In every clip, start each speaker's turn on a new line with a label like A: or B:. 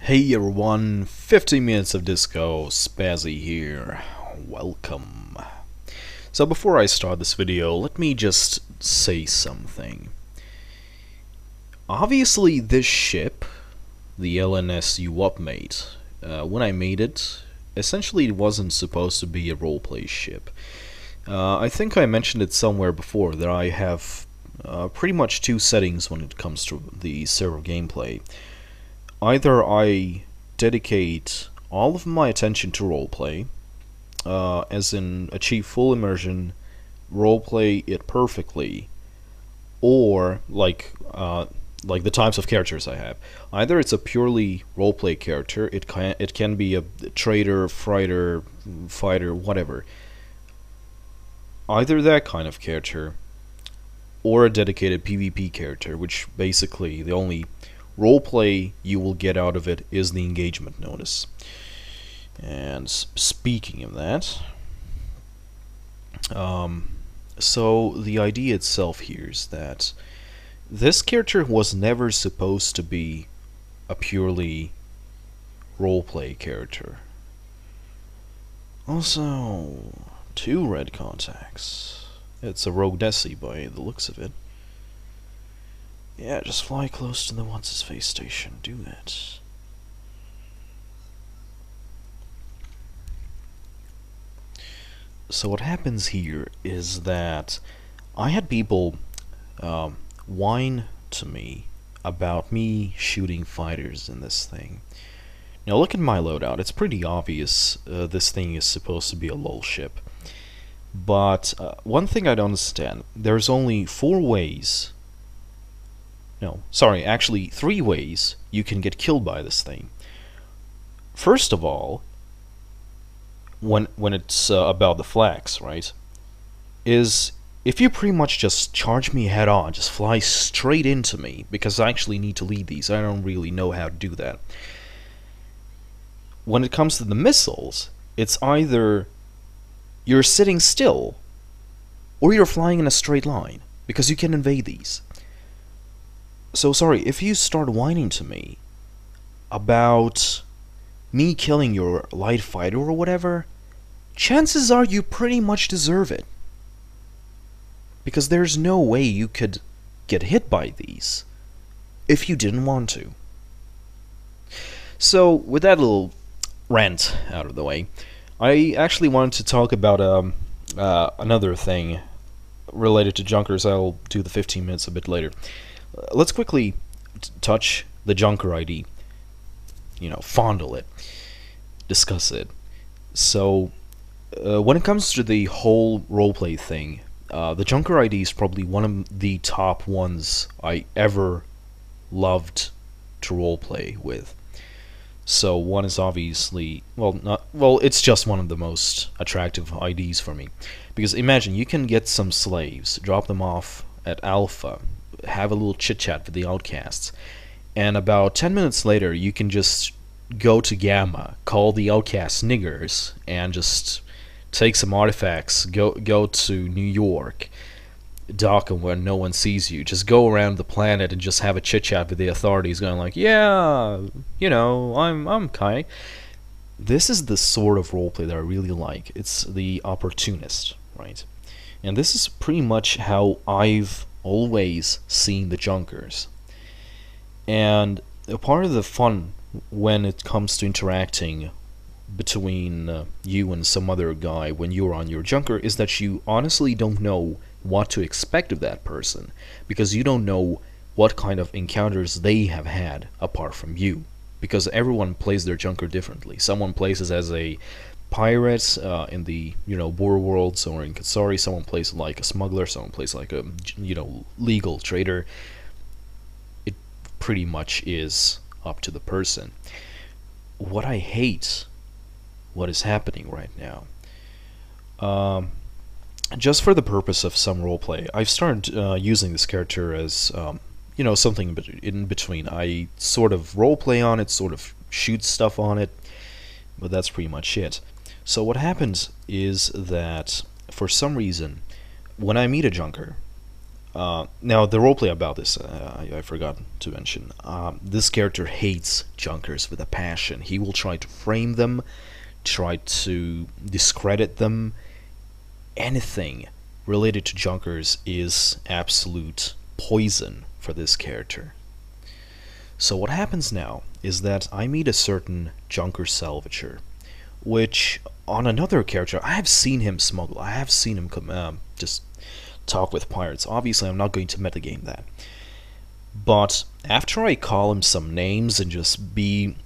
A: Hey everyone, 15 minutes of disco, Spazzy here. Welcome. So before I start this video, let me just say something. Obviously this ship, the LNS upmate, when I made it, essentially it wasn't supposed to be a roleplay ship. I think I mentioned it somewhere before that I have pretty much two settings when it comes to the server gameplay. Either I dedicate all of my attention to roleplay, as in achieve full immersion, roleplay it perfectly, or like the types of characters I have. Either it's a purely roleplay character, it can be a trader, fighter, whatever. Either that kind of character, or a dedicated PvP character, which basically the only roleplay you will get out of it is the engagement notice. And speaking of that, so the idea itself here is that this character was never supposed to be a purely roleplay character. Also, two red contacts. It's a rogue Desi by the looks of it. Yeah, just fly close to the what's-his-face station. Do that. So what happens here is that I had people whine to me about me shooting fighters in this thing. Now look at my loadout. It's pretty obvious this thing is supposed to be a LOL ship. But one thing I don't understand, there's only 4 ways. No, sorry, actually 3 ways you can get killed by this thing. First of all, when it's about the flags, right, is if you pretty much just charge me head on, just fly straight into me, because I actually need to lead these, I don't really know how to do that. When it comes to the missiles, it's either you're sitting still, or you're flying in a straight line, because you can evade these. So sorry, if you start whining to me about me killing your light fighter or whatever, chances are you pretty much deserve it. Because there's no way you could get hit by these if you didn't want to. So, with that little rant out of the way, I actually wanted to talk about another thing related to junkers. I'll do the 15 minutes a bit later. Let's quickly touch the junker ID. You know, fondle it, discuss it. So, when it comes to the whole roleplay thing, the junker ID is probably one of the top ones I ever loved to roleplay with. So one is obviously, it's just one of the most attractive IDs for me. Because imagine, you can get some slaves, drop them off at Alpha, have a little chit-chat with the outcasts, and about 10 minutes later you can just go to Gamma, call the outcasts niggers, and just take some artifacts, go to New York, dock them where no one sees you, just go around the planet and just have a chit-chat with the authorities going like, yeah, you know, I'm Kai. This is the sort of roleplay that I really like. It's the opportunist, right? And this is pretty much how I've always seen the junkers. And a part of the fun when it comes to interacting between you and some other guy when you're on your junker is that you honestly don't know what to expect of that person, because you don't know what kind of encounters they have had apart from you, because everyone plays their junker differently. Someone plays as a pirate in the, you know, Boer worlds or in Katsari, someone plays like a smuggler, someone plays like a, you know, legal trader. It pretty much is up to the person. What I hate, what is happening right now, just for the purpose of some roleplay, I've started using this character as, you know, something in between. I sort of roleplay on it, sort of shoot stuff on it, but that's pretty much it. So what happens is that, for some reason, when I meet a junker, Now, the roleplay about this, I forgot to mention. This character hates junkers with a passion. He will try to frame them, try to discredit them. Anything related to junkers is absolute poison for this character. So what happens now is that I meet a certain junker salvager, which on another character, I have seen him smuggle. I have seen him just talk with pirates. Obviously, I'm not going to metagame that. But after I call him some names and just be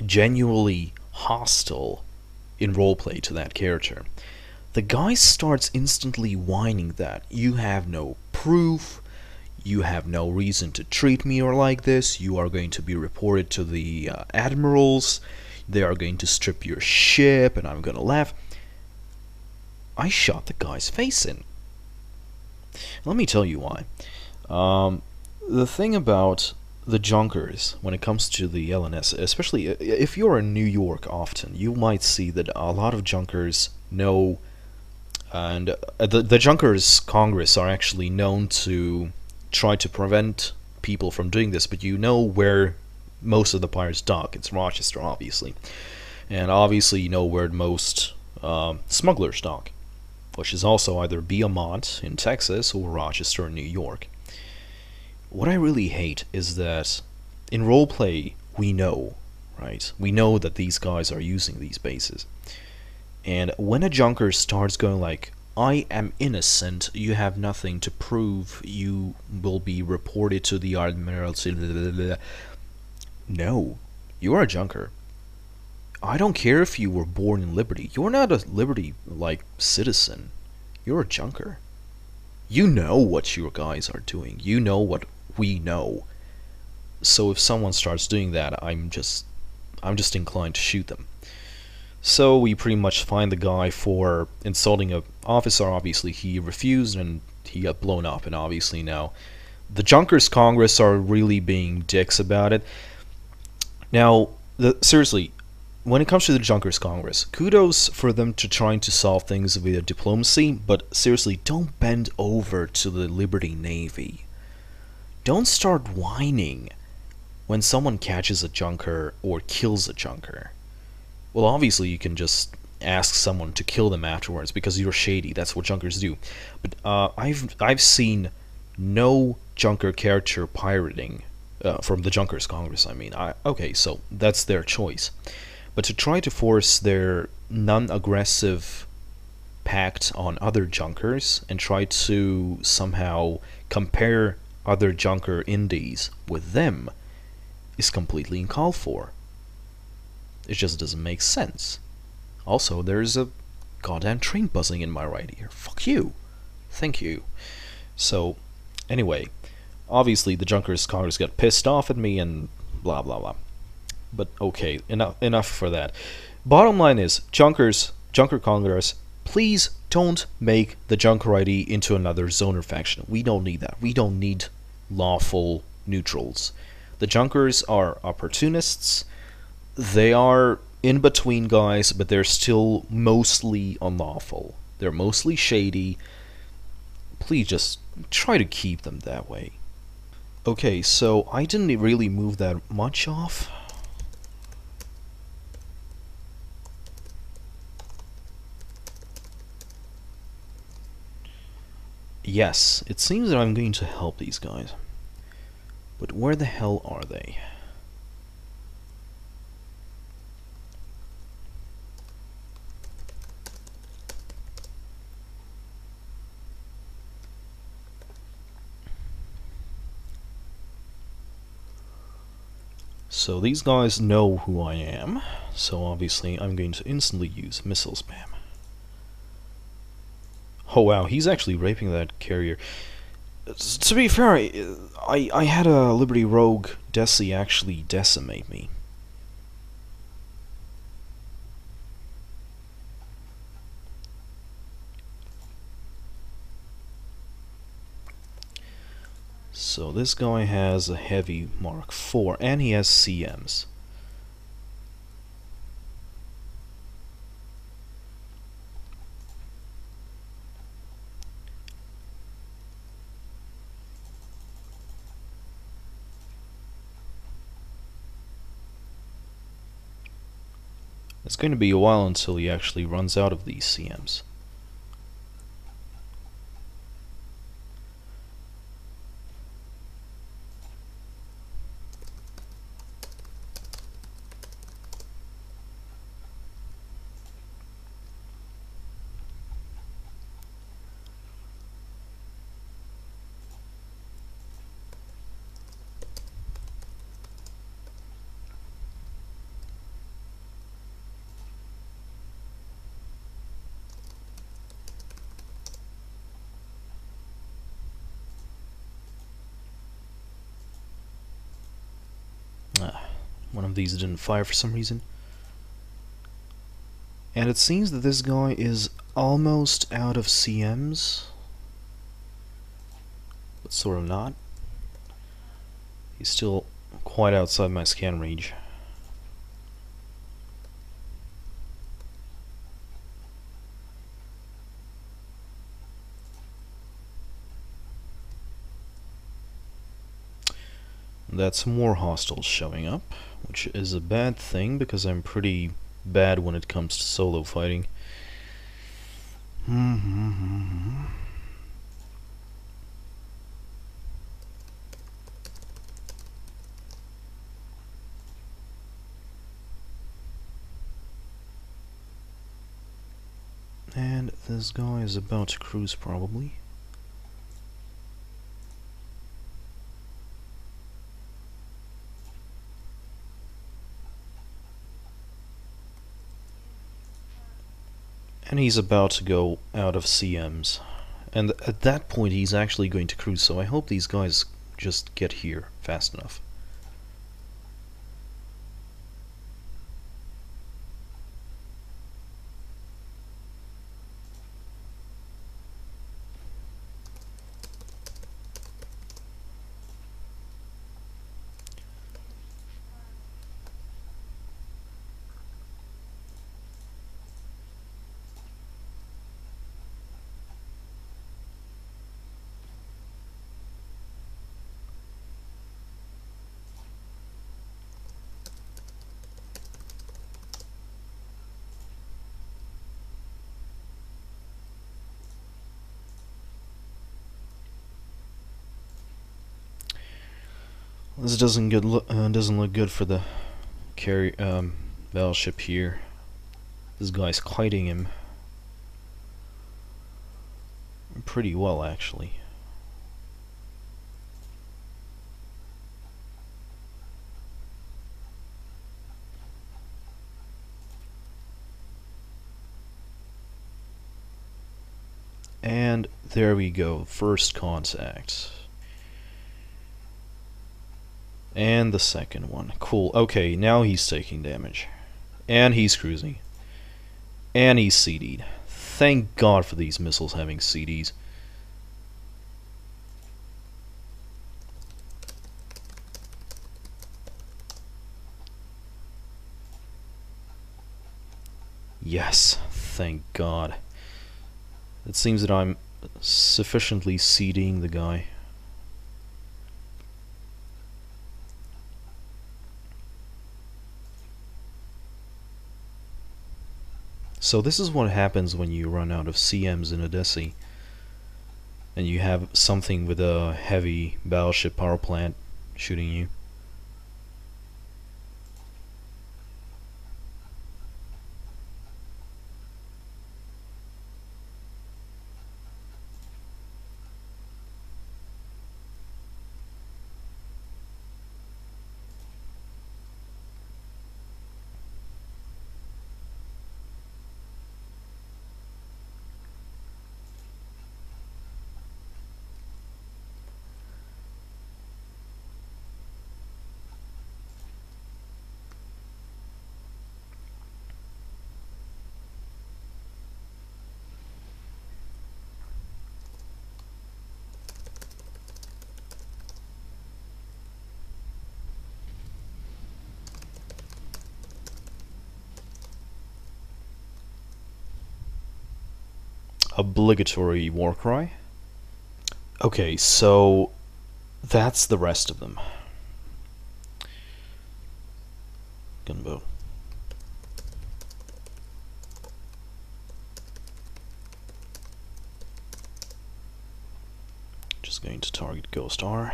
A: genuinely hostile in roleplay to that character, the guy starts instantly whining that you have no proof, you have no reason to treat me or like this, you are going to be reported to the admirals, they are going to strip your ship, and I'm gonna laugh. I shot the guy's face in. Let me tell you why. The thing about the junkers, when it comes to the LNS, especially if you're in New York often, you might see that a lot of junkers know, and the Junkers Congress are actually known to try to prevent people from doing this, but you know where most of the pirates dock. It's Rochester, obviously. And obviously you know where most smugglers dock, which is also either Beaumont in Texas or Rochester in New York. What I really hate is that in roleplay we know, right? We know that these guys are using these bases. And when a junker starts going like, I am innocent, you have nothing to prove, you will be reported to the Admiralty, no, you are a junker. I don't care if you were born in Liberty. You're not a Liberty-like citizen. You're a junker. You know what your guys are doing. You know what we know. So if someone starts doing that, I'm just inclined to shoot them. So we pretty much find the guy for insulting an officer. Obviously he refused and he got blown up, and obviously now the Junkers Congress are really being dicks about it. Now, seriously, when it comes to the Junkers Congress, kudos for them to trying to solve things via diplomacy, but seriously, don't bend over to the Liberty Navy. Don't start whining when someone catches a junker or kills a junker. Well, obviously you can just ask someone to kill them afterwards because you're shady. That's what junkers do. But I've seen no junker character pirating from the Junkers Congress. I mean, okay, so that's their choice. But to try to force their non-aggressive pact on other junkers and try to somehow compare other junker indies with them is completely uncalled for. It just doesn't make sense. Also, there's a goddamn train buzzing in my right ear. Fuck you. Thank you. So, anyway, obviously the Junkers Congress got pissed off at me and blah blah blah. But okay, enough for that. Bottom line is, Junker Congress, please don't make the Junker ID into another zoner faction. We don't need that. We don't need lawful neutrals. The Junkers are opportunists. They are in-between guys, but they're still mostly unlawful. They're mostly shady. Please just try to keep them that way. Okay, so I didn't really move that much off. Yes, it seems that I'm going to help these guys. But where the hell are they? So these guys know who I am, so obviously I'm going to instantly use missile spam. Oh wow, he's actually raping that carrier. To be fair, I had a Liberty Rogue Desi actually decimate me. So this guy has a heavy Mark IV, and he has CMs. It's going to be a while until he actually runs out of these CMs. One of these didn't fire for some reason. And it seems that this guy is almost out of CMs, but sort of not. He's still quite outside my scan range. That's more hostiles showing up, which is a bad thing because I'm pretty bad when it comes to solo fighting. And this guy is about to cruise probably. And he's about to go out of CMs. And at that point he's actually going to cruise, so I hope these guys just get here fast enough. This doesn't look good for the battleship here. This guy's kiting him pretty well, actually. And there we go, first contact. And the second one. Cool. Okay, now he's taking damage. And he's cruising. And he's CD'd. Thank God for these missiles having CDs. Yes, thank God. It seems that I'm sufficiently CDing the guy. So this is what happens when you run out of CMs in Odyssey and you have something with a heavy battleship power plant shooting you. Obligatory war cry. Okay, so that's the rest of them. Gunboat. to target Ghost R.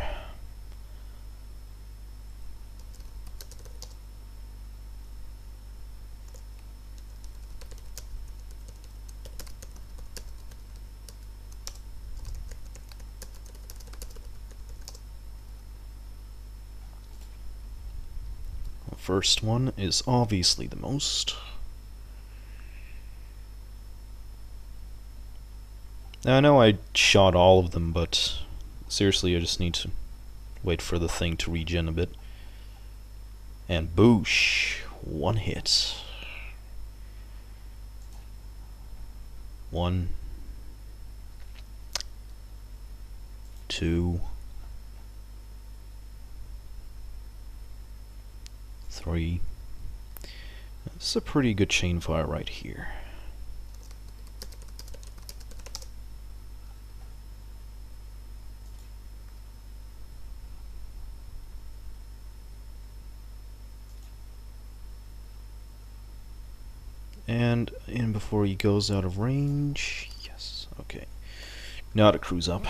A: The first one is obviously the most. Now, I know I shot all of them, but seriously, I just need to wait for the thing to regen a bit. And boosh! One hit. 1, 2, 3. This is a pretty good chain fire right here. And in before he goes out of range. Yes, okay. Now to cruise up.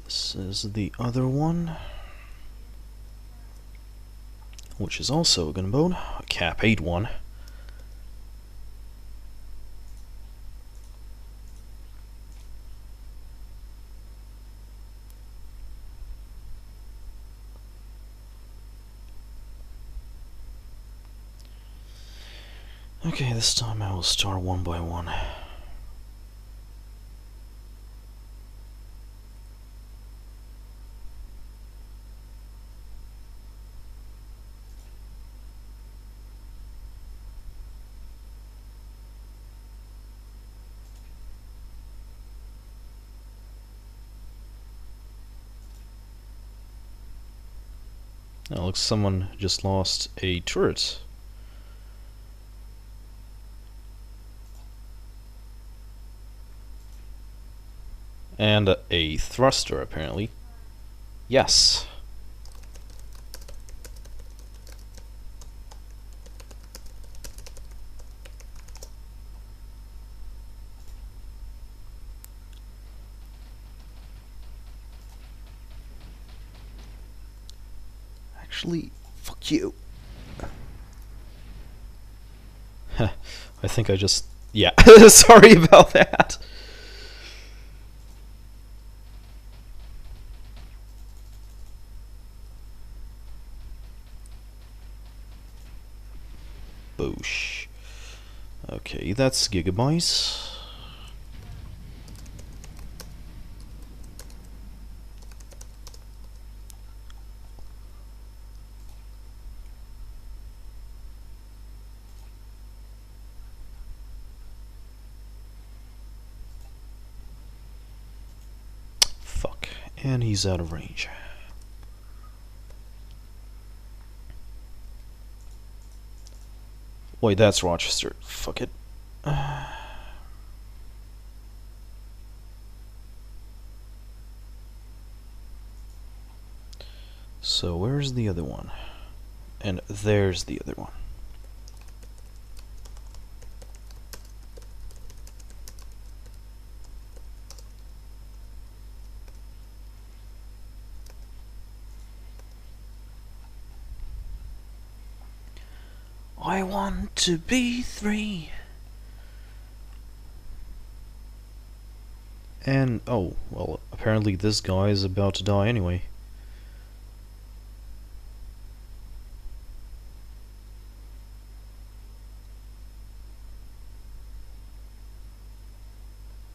A: This is the other one, which is also a gunboat, a Cap 8 one. Okay, this time I will start one by one. Now, looks someone just lost a turret. And a thruster, apparently. Yes. Actually, fuck you. I think I just... Yeah, sorry about that. Boosh. Okay, that's gigabytes. Fuck. And he's out of range. Wait, that's Rochester. Fuck it. So where's the other one? And there's the other one. I want to be 3. And, oh, well, apparently this guy is about to die anyway.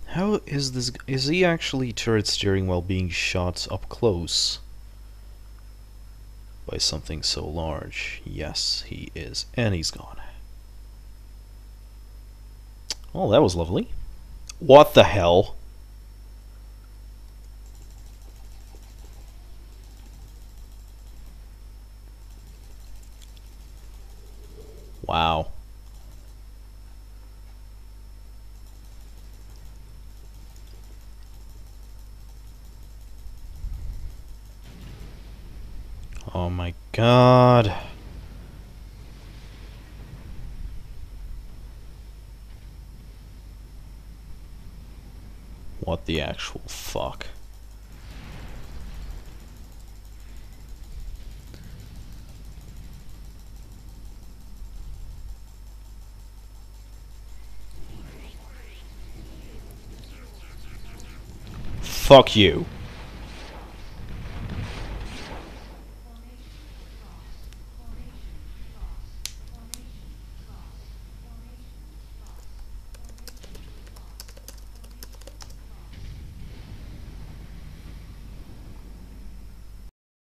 A: How is this... Is he actually turret steering while being shot up close? By something so large. Yes, he is. And he's gone. Oh, that was lovely. What the hell? Wow. god. What the actual fuck? Fuck you.